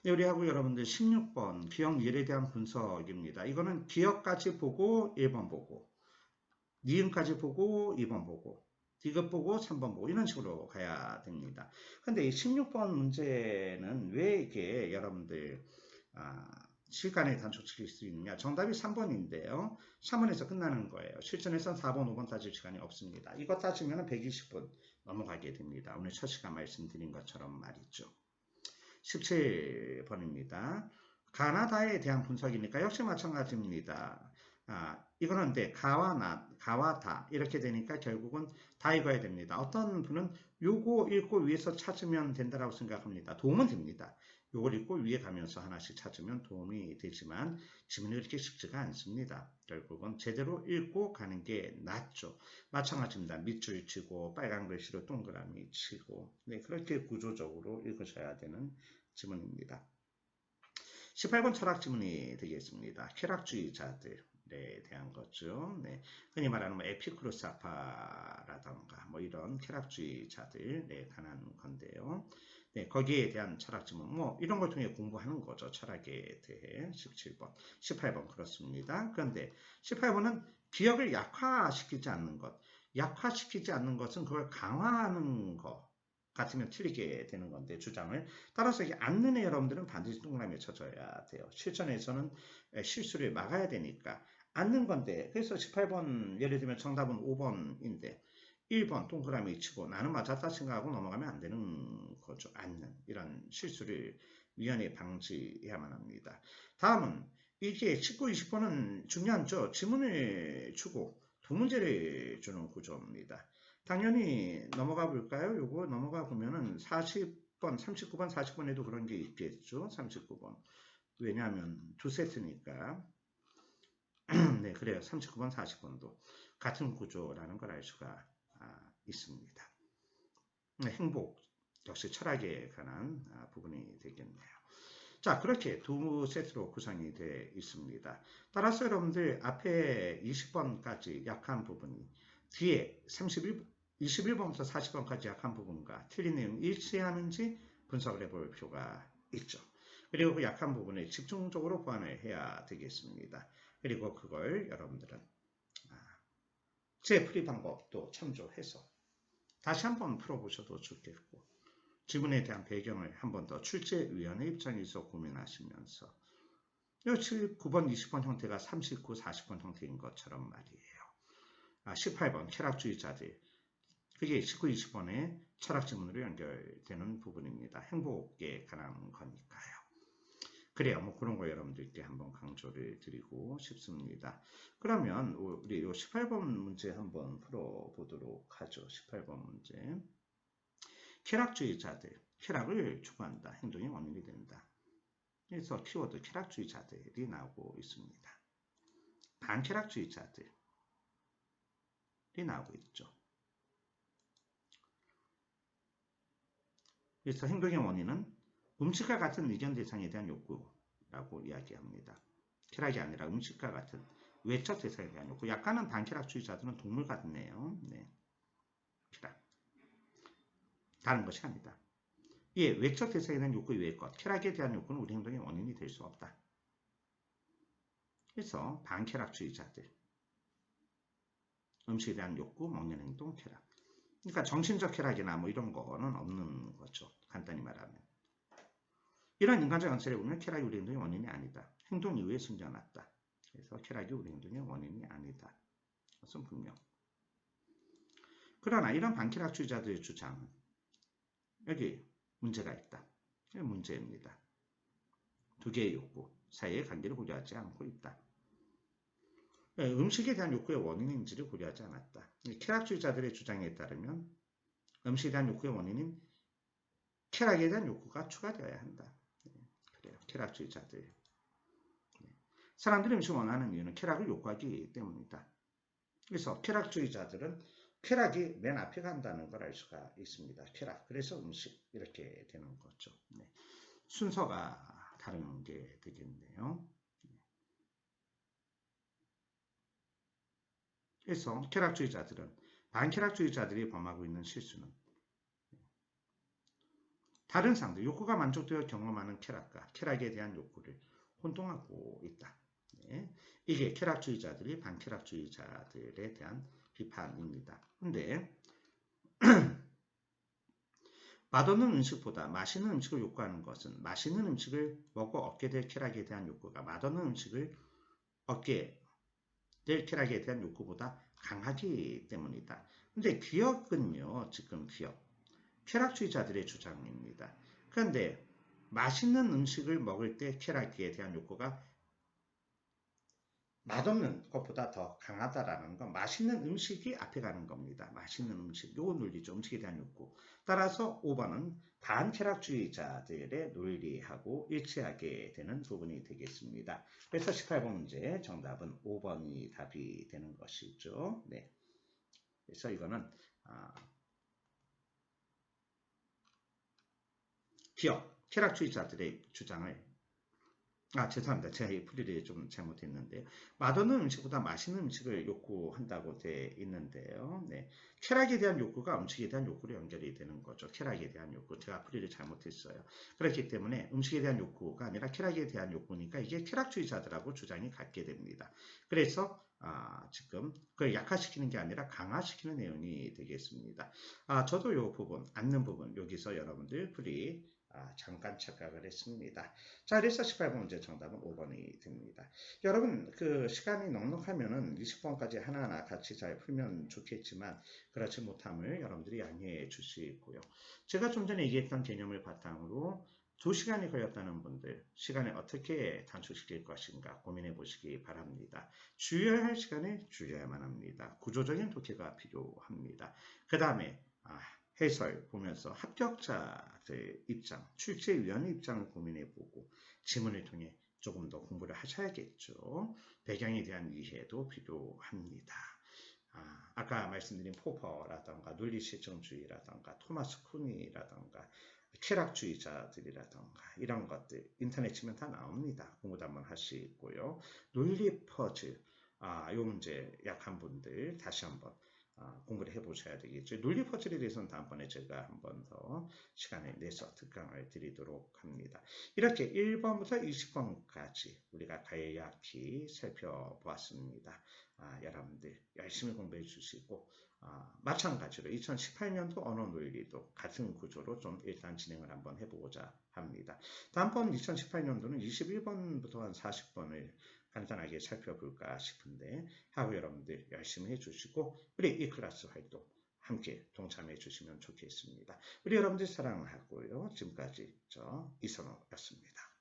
네, 우리하고 여러분들 16번 기억 일에 대한 분석입니다. 이거는 기억까지 보고 1번 보고, 니은까지 보고 2번 보고, 디귿 보고 3번 보고 이런 식으로 가야 됩니다. 근데 이 16번 문제는 왜 이게 여러분들 시간에 단축시킬 수 있느냐? 정답이 3번인데요. 3번에서 끝나는 거예요. 실전에선 4번, 5번 따질 시간이 없습니다. 이거 따지면 120분 넘어가게 됩니다. 오늘 첫 시간 말씀드린 것처럼 말이죠. 17번입니다. 가나다에 대한 분석이니까 역시 마찬가지입니다. 이거는 근데 가와 다 이렇게 되니까 결국은 다 읽어야 됩니다. 어떤 분은 요거 읽고 위에서 찾으면 된다고 생각합니다. 도움은 됩니다. 요걸 읽고 위에 가면서 하나씩 찾으면 도움이 되지만 지문이 그렇게 쉽지가 않습니다. 결국은 제대로 읽고 가는 게 낫죠. 마찬가지입니다. 밑줄 치고 빨간 글씨로 동그라미 치고 네, 그렇게 구조적으로 읽으셔야 되는 지문입니다. 18번 철학 지문이 되겠습니다. 쾌락주의자들에 대한 거죠. 네. 흔히 말하는 에피쿠로스 아파라던가 이런 쾌락주의자들에 관한 건데요. 네, 거기에 대한 철학 지문 이런 걸 통해 공부하는 거죠. 철학에 대해 17번, 18번 그렇습니다. 그런데 18번은 기억을 약화시키지 않는 것. 약화시키지 않는 것은 그걸 강화하는 것. 같으면 틀리게 되는 건데 주장을 따라서 이게 않는 애 여러분들은 반드시 동그라미에 쳐줘야 돼요. 실전에서는 실수를 막아야 되니까 않는 건데 그래서 18번 예를 들면 정답은 5번인데 1번 동그라미 치고 나는 맞았다 생각하고 넘어가면 안 되는 거죠. 않는 이런 실수를 미연에 방지해야만 합니다. 다음은 이게 19, 20번은 중요하죠. 지문을 주고 두 문제를 주는 구조입니다. 당연히 넘어가 볼까요? 요거 넘어가 보면은 40번, 39번, 40번에도 그런 게 있겠죠. 39번. 왜냐하면 두 세트니까. 네, 그래요. 39번, 40번도 같은 구조라는 걸 알 수가 있습니다. 행복, 역시 철학에 관한 부분이 되겠네요. 자, 그렇게 두 세트로 구성이 되어 있습니다. 따라서 여러분들 앞에 20번까지 약한 부분이 뒤에 21번부터 40번까지 약한 부분과 틀린 내용이 일치하는지 분석을 해볼 필요가 있죠. 그리고 그 약한 부분에 집중적으로 보완을 해야 되겠습니다. 그리고 그걸 여러분들은 제 풀이 방법도 참조해서 다시 한번 풀어보셔도 좋겠고 지문에 대한 배경을 한 번 더 출제위원회 입장에서 고민하시면서 9번, 20번 형태가 39, 40번 형태인 것처럼 말이에요. 18번 쾌락주의자들 그게 19, 20번의 철학 지문으로 연결되는 부분입니다. 행복에 관한 거니까요. 그래요. 그런 거 여러분들께 한번 강조를 드리고 싶습니다. 그러면 우리 이 18번 문제 한번 풀어보도록 하죠. 18번 문제. 쾌락주의자들, 쾌락을 추구한다. 행동의 원인이 된다. 그래서 키워드 쾌락주의자들이 나오고 있습니다. 반쾌락주의자들이 나오고 있죠. 그래서 행동의 원인은 음식과 같은 의견 대상에 대한 욕구라고 이야기합니다. 쾌락이 아니라 음식과 같은 외적 대상에 대한 욕구. 약간은 반쾌락주의자들은 동물 같네요. 네. 쾌락. 다른 것이 아니다. 예, 외적 대상에 대한 욕구 외의 것. 쾌락에 대한 욕구는 우리 행동의 원인이 될 수 없다. 그래서 반쾌락주의자들. 음식에 대한 욕구, 먹는 행동, 쾌락. 그러니까 정신적 쾌락이나 이런 거는 없는 거죠. 간단히 말하면. 이런 인간적 연설에 보면 쾌락이 우리 행동의 원인이 아니다. 행동 이후에 숨겨놨다. 그래서 쾌락이 우리 행동의 원인이 아니다. 그것은 분명. 그러나 이런 반쾌락주의자들의 주장은 여기 문제가 있다. 문제입니다. 두 개의 욕구 사이의 관계를 고려하지 않고 있다. 음식에 대한 욕구의 원인인지를 고려하지 않았다. 쾌락주의자들의 주장에 따르면 음식에 대한 욕구의 원인인 쾌락에 대한 욕구가 추가되어야 한다. 그래요. 쾌락주의자들. 사람들이 음식을 원하는 이유는 쾌락을 욕구하기 때문이다. 그래서 쾌락주의자들은 쾌락이 맨 앞에 간다는 걸 알 수가 있습니다. 쾌락. 그래서 음식. 이렇게 되는 거죠. 네. 순서가 다른 게 되겠네요. 그래서 쾌락주의자들은 반쾌락주의자들이 범하고 있는 실수는 다른 상대, 욕구가 만족되어 경험하는 쾌락과 쾌락에 대한 욕구를 혼동하고 있다. 네. 이게 쾌락주의자들이 반쾌락주의자들에 대한 비판입니다. 근데 맛없는 음식보다 맛있는 음식을 욕구하는 것은 맛있는 음식을 먹고 얻게 될 쾌락에 대한 욕구가 맛없는 음식을 얻게 될 쾌락에 대한 욕구보다 강하기 때문이다. 근데 귀역은요, 지금 귀역, 쾌락주의자들의 주장입니다. 그런데 맛있는 음식을 먹을 때 쾌락에 대한 욕구가 맛없는 것보다 더 강하다라는 건 맛있는 음식이 앞에 가는 겁니다. 맛있는 음식, 요 논리죠. 음식에 대한 욕구. 따라서 5번은 반쾌락주의자들의 논리하고 일치하게 되는 부분이 되겠습니다. 그래서 18번 문제 정답은 5번이 답이 되는 것이죠. 네. 그래서 이거는 기업, 쾌락주의자들의 주장을 죄송합니다. 제가 이 풀이를 좀 잘못했는데요. 맛없는 음식보다 맛있는 음식을 욕구한다고 되어 있는데요. 네. 쾌락에 대한 욕구가 음식에 대한 욕구로 연결이 되는 거죠. 쾌락에 대한 욕구. 제가 풀이를 잘못했어요. 그렇기 때문에 음식에 대한 욕구가 아니라 쾌락에 대한 욕구니까 이게 쾌락주의자들하고 주장이 같게 됩니다. 그래서 지금 그걸 약화시키는 게 아니라 강화시키는 내용이 되겠습니다. 저도 이 부분, 앉는 부분, 여기서 여러분들 풀이 잠깐 착각을 했습니다. 자, 그래서 18번 문제 정답은 5번이 됩니다. 여러분, 그 시간이 넉넉하면은 20번까지 하나하나 같이 잘 풀면 좋겠지만 그렇지 못함을 여러분들이 양해해 주시고요. 제가 좀 전에 얘기했던 개념을 바탕으로 2시간이 걸렸다는 분들, 시간을 어떻게 단축시킬 것인가 고민해 보시기 바랍니다. 주의해야 할 시간에 주의해야만 합니다. 구조적인 독해가 필요합니다. 그 다음에 해설 보면서 합격자들 입장, 출제위원 입장을 고민해보고 지문을 통해 조금 더 공부를 하셔야겠죠. 배경에 대한 이해도 필요합니다. 아까 말씀드린 포퍼라던가 논리실정주의라던가 토마스 쿤이라던가 쾌락주의자들이라던가 이런 것들 인터넷 치면 다 나옵니다. 공부도 한번 하시고요. 논리 퍼즐, 요 문제 약한 분들 다시 한번 공부를 해보셔야 되겠죠. 논리 퍼즐에 대해서는 다음번에 제가 한 번 더 시간을 내서 특강을 드리도록 합니다. 이렇게 1번부터 20번까지 우리가 간략히 살펴보았습니다. 여러분들 열심히 공부해 주시고 마찬가지로 2018년도 언어 논리도 같은 구조로 좀 일단 진행을 한번 해보고자 합니다. 다음번 2018년도는 21번부터 한 40번을 간단하게 살펴볼까 싶은데 하고 여러분들 열심히 해주시고 우리 이 클래스 활동 함께 동참해 주시면 좋겠습니다. 우리 여러분들 사랑하고요. 지금까지 저 이선호였습니다.